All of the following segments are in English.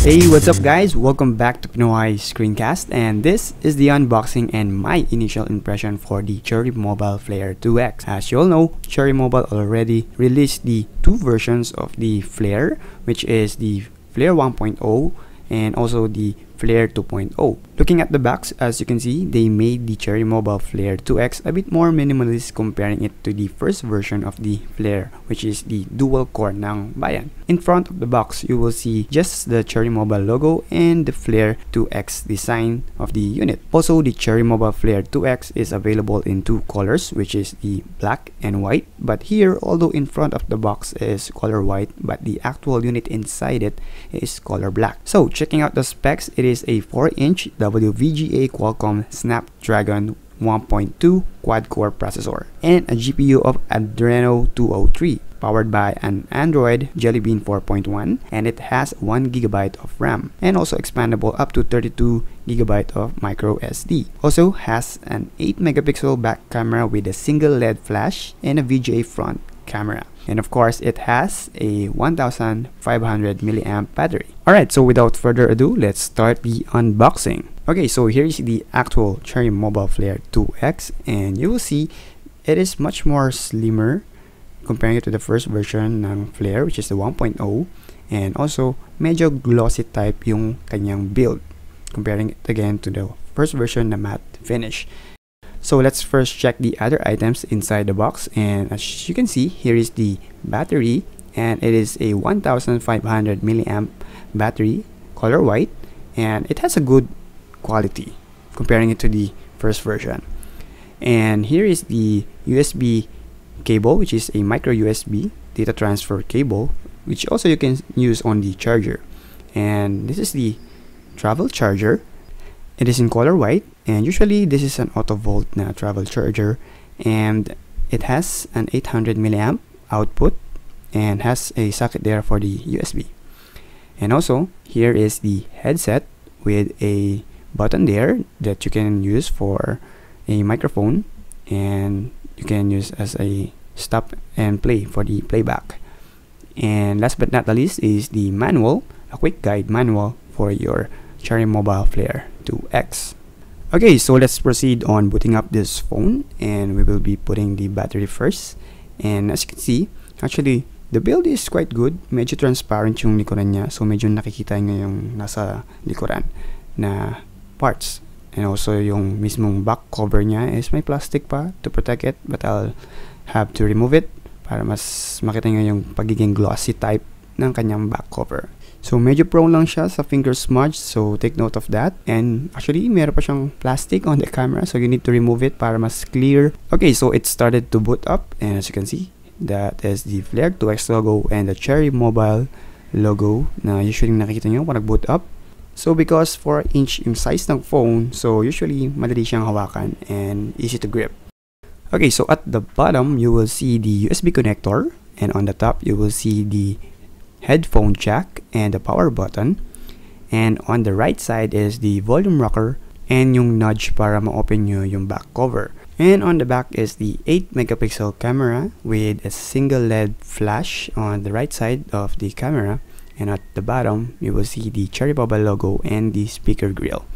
Hey, what's up guys? Welcome back to Pinoy Screencast, and this is the unboxing and my initial impression for the Cherry Mobile Flare 2X. As you all know, Cherry Mobile already released the two versions of the Flare, which is the Flare 1.0 and also the Flare 2.0. Looking at the box, as you can see, they made the Cherry Mobile Flare 2X a bit more minimalist comparing it to the first version of the Flare, which is the dual core ng Bayan. In front of the box, you will see just the Cherry Mobile logo and the Flare 2X design of the unit. Also, the Cherry Mobile Flare 2X is available in two colors, which is the black and white. But here, although in front of the box is color white, but the actual unit inside it is color black. So, checking out the specs, it is a 4-inch WVGA Qualcomm Snapdragon 1.2 quad-core processor and a GPU of Adreno 203, powered by an Android Jellybean 4.1, and it has 1 GB of RAM and also expandable up to 32 GB of micro SD. Also has an 8 megapixel back camera with a single LED flash and a VGA front camera. And of course, it has a 1500 milliamp battery. Alright, so without further ado, let's start the unboxing. Okay, so here is the actual Cherry Mobile Flare 2X, and you will see it is much more slimmer comparing it to the first version ng Flare, which is the 1.0, and also medyo glossy type yung kanyang build, comparing it again to the first version na matte finish. So let's first check the other items inside the box, and as you can see, here is the battery, and it is a 1500 milliamp battery, color white, and it has a good quality comparing it to the first version. And here is the USB cable, which is a micro USB data transfer cable, which also you can use on the charger. And this is the travel charger. It is in color white, and usually this is an auto volt na travel charger, and it has an 800 milliamp output and has a socket there for the USB. And also here is the headset with a button there that you can use for a microphone, and you can use as a stop and play for the playback. And last but not the least is the manual, a quick guide manual for your Cherry Mobile Flare 2X. Okay, so let's proceed on booting up this phone, and we will be putting the battery first. And as you can see, actually the build is quite good. Medyo transparent yung likuran niya, so medyo nakikita nyo yung nasa likuran na parts. And also yung mismong back cover niya is may plastic pa to protect it, but I'll have to remove it para mas makita nyo yung pagiging glossy type ng kanyang back cover. So medyo prone lang siya sa finger smudge, so take note of that. And actually, meron pa siyang plastic on the camera, so you need to remove it para mas clear. Okay, so it started to boot up, and as you can see, that is the Flare 2X logo and the Cherry Mobile logo na usually nakikita nyo pag nag-boot up. So because 4-inch yung size ng phone, so usually madali siyang hawakan and easy to grip. Okay, so at the bottom, you will see the USB connector, and on the top, you will see the headphone jack and the power button, and on the right side is the volume rocker and yung nudge para ma-open nyo yung back cover. And on the back is the 8 megapixel camera with a single LED flash on the right side of the camera, and at the bottom you will see the Cherry Mobile logo and the speaker grill.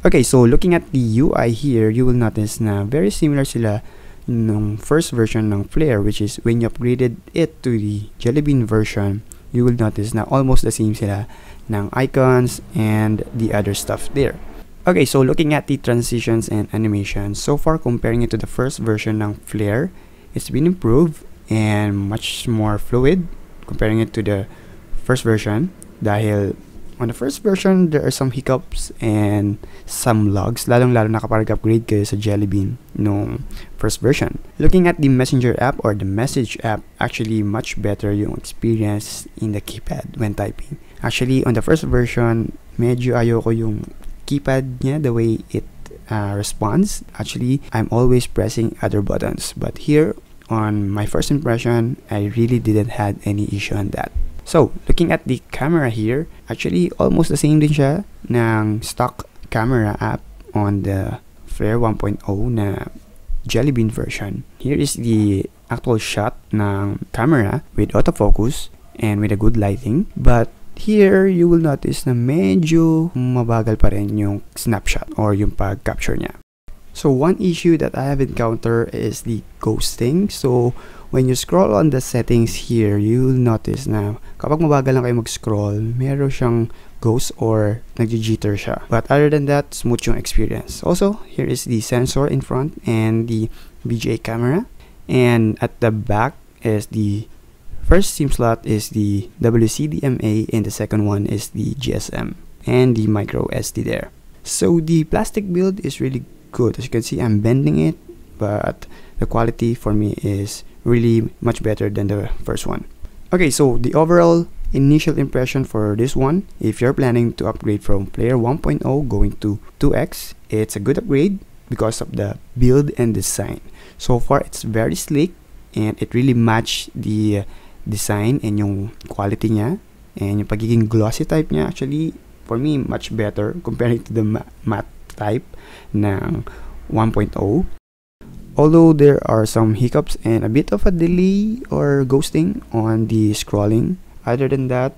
Okay, so looking at the UI here, you will notice na very similar sila nung first version ng Flare, which is when you upgraded it to the Jellybean version, you will notice na almost the same sila ng icons and the other stuff there. Okay, so looking at the transitions and animations, so far comparing it to the first version ng Flare, it's been improved and much more fluid comparing it to the first version. Dahil on the first version, there are some hiccups and some lags, lalong-lalo na kapag upgrade kayo sa Jellybean no first version. Looking at the Messenger app or the Message app, actually much better yung experience in the keypad when typing. Actually, on the first version, medyo ayoko yung keypad niya, the way it responds. Actually, I'm always pressing other buttons. But here, on my first impression, I really didn't have any issue on that. So, looking at the camera here, actually almost the same din siya ng stock camera app on the Flare 1.0 na Jellybean version. Here is the actual shot ng camera with autofocus and with a good lighting. But here you will notice na medyo mabagal pa rin yung snapshot or yung pag-capture niya. So one issue that I have encountered is the ghosting. So when you scroll on the settings here, you will notice na kapag mabagal lang kayo mag-scroll, meron siyang ghost or nag-jitter siya. But other than that, smooth yung experience. Also, here is the sensor in front and the WVGA camera. And at the back is the first SIM slot is the WCDMA and the second one is the GSM and the micro SD there. So the plastic build is really good. As you can see, I'm bending it, but the quality for me is really much better than the first one. Okay, so the overall initial impression for this one, if you're planning to upgrade from player 1.0 going to 2X, it's a good upgrade because of the build and design. So far, it's very sleek and it really matched the design and yung quality niya and yung pagiging glossy type niya. Actually, for me, much better comparing to the matte type ng 1.0. Although there are some hiccups and a bit of a delay or ghosting on the scrolling, other than that,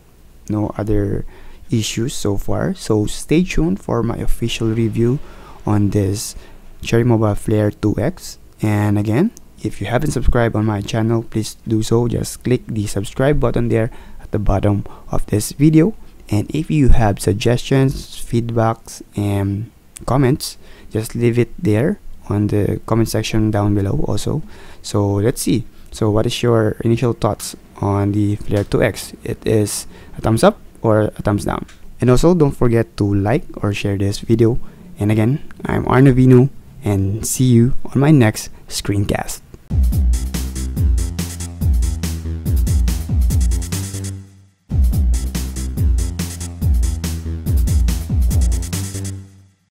no other issues so far. So stay tuned for my official review on this Cherry Mobile Flare 2X. And again, if you haven't subscribed on my channel, please do so. Just click the subscribe button there at the bottom of this video. And if you have suggestions, feedbacks, and comments, just leave it there on the comment section down below also. So let's see. So what is your initial thoughts on the Flare 2X? It is a thumbs up or a thumbs down. And also don't forget to like or share this video. And again, I'm Arnavino and see you on my next screencast.